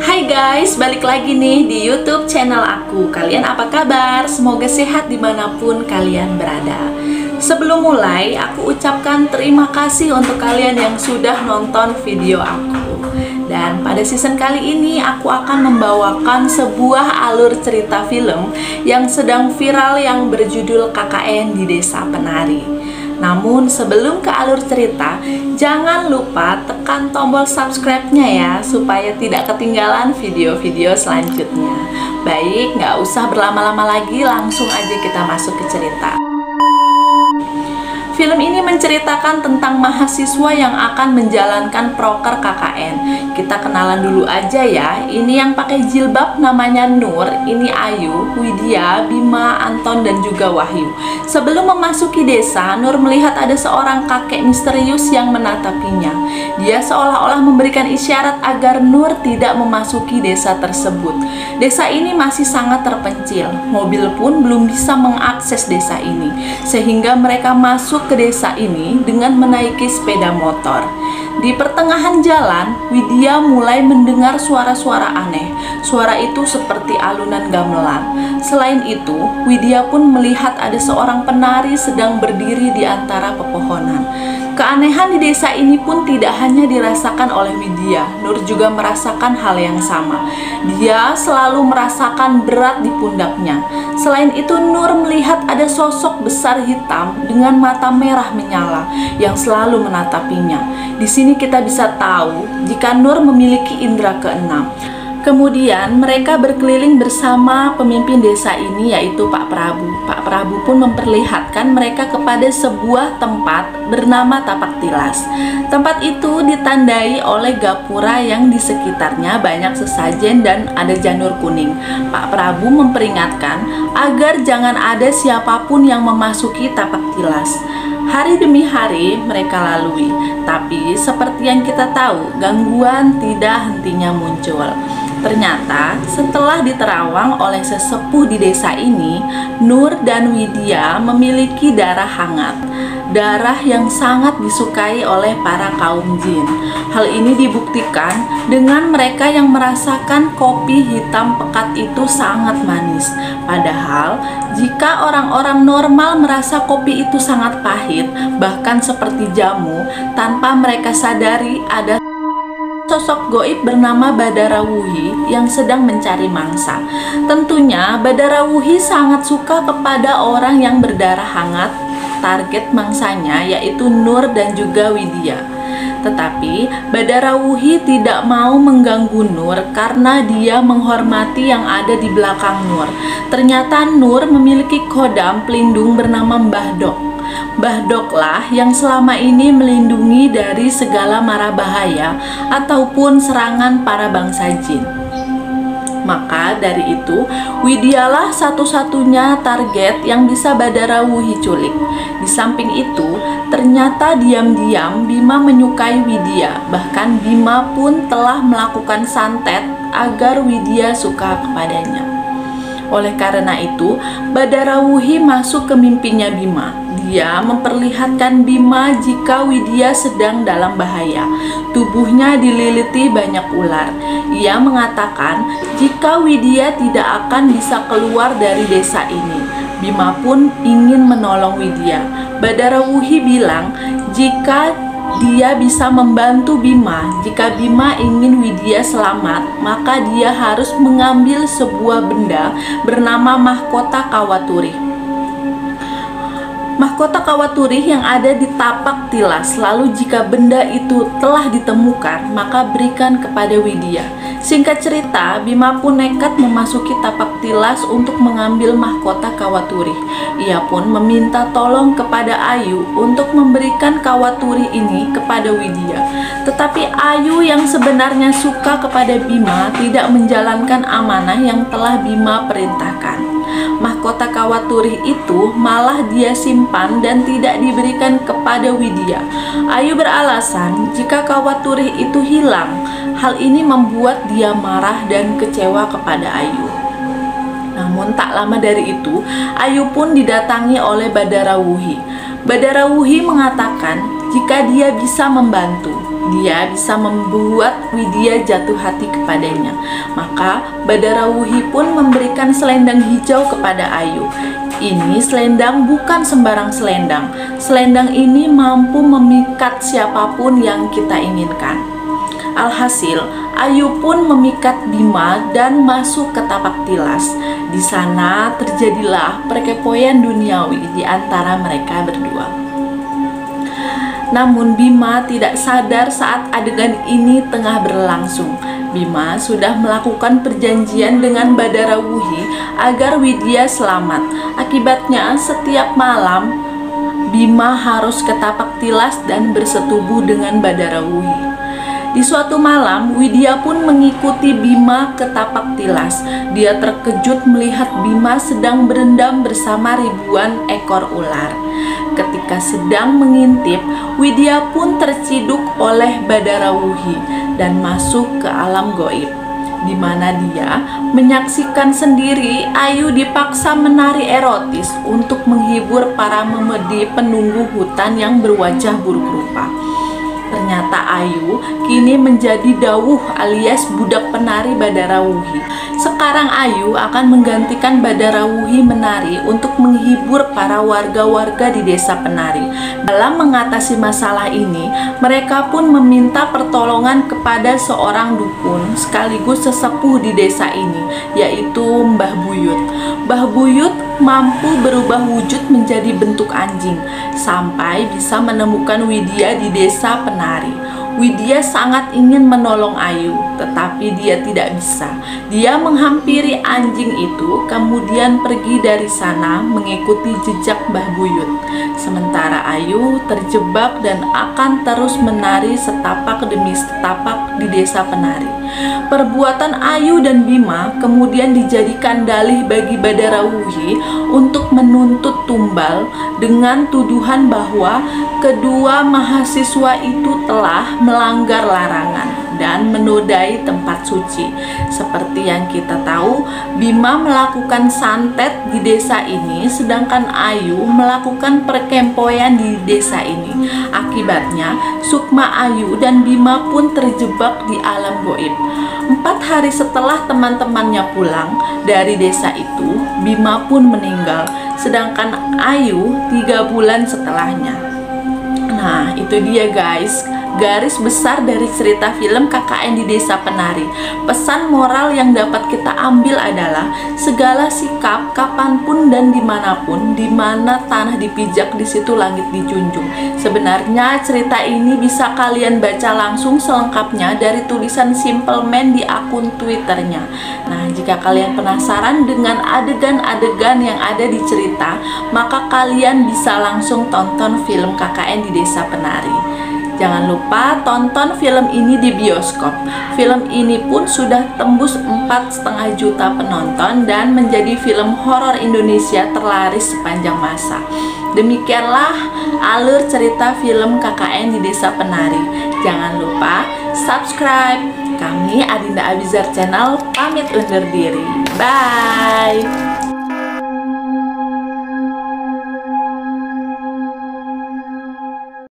Hai guys, balik lagi nih di YouTube channel aku. Kalian apa kabar? Semoga sehat dimanapun kalian berada. Sebelum mulai, aku ucapkan terima kasih untuk kalian yang sudah nonton video aku. Dan pada season kali ini aku akan membawakan sebuah alur cerita film yang sedang viral yang berjudul KKN di Desa Penari. Namun sebelum ke alur cerita, jangan lupa tekan tombol subscribe-nya ya, supaya tidak ketinggalan video-video selanjutnya. Baik, nggak usah berlama-lama lagi, langsung aja kita masuk ke cerita. Film ini menceritakan tentang mahasiswa yang akan menjalankan proker KKN. Kita kenalan dulu aja ya. Ini yang pakai jilbab namanya Nur, ini Ayu, Widya, Bima, Anton, dan juga Wahyu. Sebelum memasuki desa, Nur melihat ada seorang kakek misterius yang menatapinya. Dia seolah-olah memberikan isyarat agar Nur tidak memasuki desa tersebut. Desa ini masih sangat terpencil. Mobil pun belum bisa mengakses desa ini, sehingga mereka masuk ke desa ini dengan menaiki sepeda motor. Di pertengahan jalan, Widya mulai mendengar suara-suara aneh. Suara itu seperti alunan gamelan. Selain itu, Widya pun melihat ada seorang penari sedang berdiri di antara pepohonan. Keanehan di desa ini pun tidak hanya dirasakan oleh Widya, Nur juga merasakan hal yang sama. Dia selalu merasakan berat di pundaknya. Selain itu, Nur melihat ada sosok besar hitam dengan mata merah menyala yang selalu menatapinya. Di sini kita bisa tahu jika Nur memiliki indera keenam. Kemudian mereka berkeliling bersama pemimpin desa ini, yaitu Pak Prabu. Pak Prabu pun memperlihatkan mereka kepada sebuah tempat bernama Tapak Tilas. Tempat itu ditandai oleh gapura yang di sekitarnya banyak sesajen dan ada janur kuning. Pak Prabu memperingatkan agar jangan ada siapapun yang memasuki Tapak Tilas. Hari demi hari mereka lalui, tapi seperti yang kita tahu, gangguan tidak hentinya muncul. Ternyata setelah diterawang oleh sesepuh di desa ini, Nur dan Widya memiliki darah hangat, darah yang sangat disukai oleh para kaum jin. Hal ini dibuktikan dengan mereka yang merasakan kopi hitam pekat itu sangat manis. Padahal jika orang-orang normal merasa kopi itu sangat pahit, bahkan seperti jamu, tanpa mereka sadari ada sosok goib bernama Badarawuhi yang sedang mencari mangsa. Tentunya Badarawuhi sangat suka kepada orang yang berdarah hangat. Target mangsanya yaitu Nur dan juga Widya. Tetapi Badarawuhi tidak mau mengganggu Nur karena dia menghormati yang ada di belakang Nur. Ternyata Nur memiliki kodam pelindung bernama Mbah Dok. Mbah Doklah yang selama ini melindungi dari segala mara bahaya ataupun serangan para bangsa jin. Maka dari itu, Widyalah satu-satunya target yang bisa Badarawuhi culik. Di samping itu, ternyata diam-diam Bima menyukai Widya. Bahkan Bima pun telah melakukan santet agar Widya suka kepadanya. Oleh karena itu, Badarawuhi masuk ke mimpinya Bima. Dia memperlihatkan Bima jika Widya sedang dalam bahaya. Tubuhnya dililiti banyak ular. Ia mengatakan jika Widya tidak akan bisa keluar dari desa ini. Bima pun ingin menolong Widya. Badarawuhi bilang jika dia bisa membantu Bima. Jika Bima ingin Widya selamat, maka dia harus mengambil sebuah benda bernama Mahkota Kawaturi. Mahkota Kawaturi yang ada di Tapak Tilas. Lalu jika benda itu telah ditemukan, maka berikan kepada Widya. Singkat cerita, Bima pun nekat memasuki Tapak Tilas untuk mengambil Mahkota Kawaturi. Ia pun meminta tolong kepada Ayu untuk memberikan Kawaturi ini kepada Widya. Tetapi Ayu yang sebenarnya suka kepada Bima tidak menjalankan amanah yang telah Bima perintahkan. Mahkota Kawaturi itu malah dia simpan dan tidak diberikan kepada Widya. Ayu beralasan jika Kawaturi itu hilang. Hal ini membuat dia marah dan kecewa kepada Ayu. Namun tak lama dari itu, Ayu pun didatangi oleh Badarawuhi. Badarawuhi mengatakan jika dia bisa membantu, dia bisa membuat Widya jatuh hati kepadanya. Maka Badarawuhi pun memberikan selendang hijau kepada Ayu. Ini selendang bukan sembarang selendang. Selendang ini mampu memikat siapapun yang kita inginkan. Alhasil, Ayu pun memikat Bima dan masuk ke tapak tilas. Di sana terjadilah perkepoan duniawi di antara mereka berdua. Namun Bima tidak sadar saat adegan ini tengah berlangsung. Bima sudah melakukan perjanjian dengan Badarawuhi agar Widya selamat. Akibatnya setiap malam Bima harus ke tapak tilas dan bersetubuh dengan Badarawuhi. Di suatu malam, Widya pun mengikuti Bima ke tapak tilas. Dia terkejut melihat Bima sedang berendam bersama ribuan ekor ular. Ketika sedang mengintip, Widya pun terciduk oleh Badarawuhi dan masuk ke alam goib, di mana dia menyaksikan sendiri Ayu dipaksa menari erotis untuk menghibur para memedi penunggu hutan yang berwajah buruk rupa. Ternyata Ayu kini menjadi dawuh alias budak penari Badarawuhi. Sekarang Ayu akan menggantikan Badarawuhi menari untuk menghibur para warga-warga di desa penari. Dalam mengatasi masalah ini, mereka pun meminta pertolongan kepada seorang dukun sekaligus sesepuh di desa ini, yaitu Mbah Buyut. Mbah Buyut mampu berubah wujud menjadi bentuk anjing sampai bisa menemukan Widya di desa penari. Widya sangat ingin menolong Ayu, tetapi dia tidak bisa. Dia menghampiri anjing itu, kemudian pergi dari sana mengikuti jejak Mbah Buyut. Sementara Ayu terjebak dan akan terus menari setapak demi setapak di desa penari. Perbuatan Ayu dan Bima kemudian dijadikan dalih bagi Badarawuhi untuk menuntut tumbal dengan tuduhan bahwa kedua mahasiswa itu telah melanggar larangan dan menodai tempat suci. Seperti yang kita tahu, Bima melakukan santet di desa ini, sedangkan Ayu melakukan perkempoan di desa ini. Akibatnya, Sukma, Ayu, dan Bima pun terjebak di alam goib. 4 hari setelah teman-temannya pulang dari desa itu, Bima pun meninggal, sedangkan Ayu 3 bulan setelahnya. Nah, itu dia guys, garis besar dari cerita film KKN di Desa Penari. Pesan moral yang dapat kita ambil adalah segala sikap kapanpun dan dimanapun, dimana tanah dipijak di situ langit dijunjung. Sebenarnya cerita ini bisa kalian baca langsung selengkapnya dari tulisan Simple Man di akun Twitternya. Nah, jika kalian penasaran dengan adegan-adegan yang ada di cerita, maka kalian bisa langsung tonton film KKN di Desa Penari. Jangan lupa tonton film ini di bioskop. Film ini pun sudah tembus 4,5 juta penonton dan menjadi film horor Indonesia terlaris sepanjang masa. Demikianlah alur cerita film KKN di Desa Penari. Jangan lupa subscribe. Kami Adinda Abizar Channel pamit undur diri. Bye.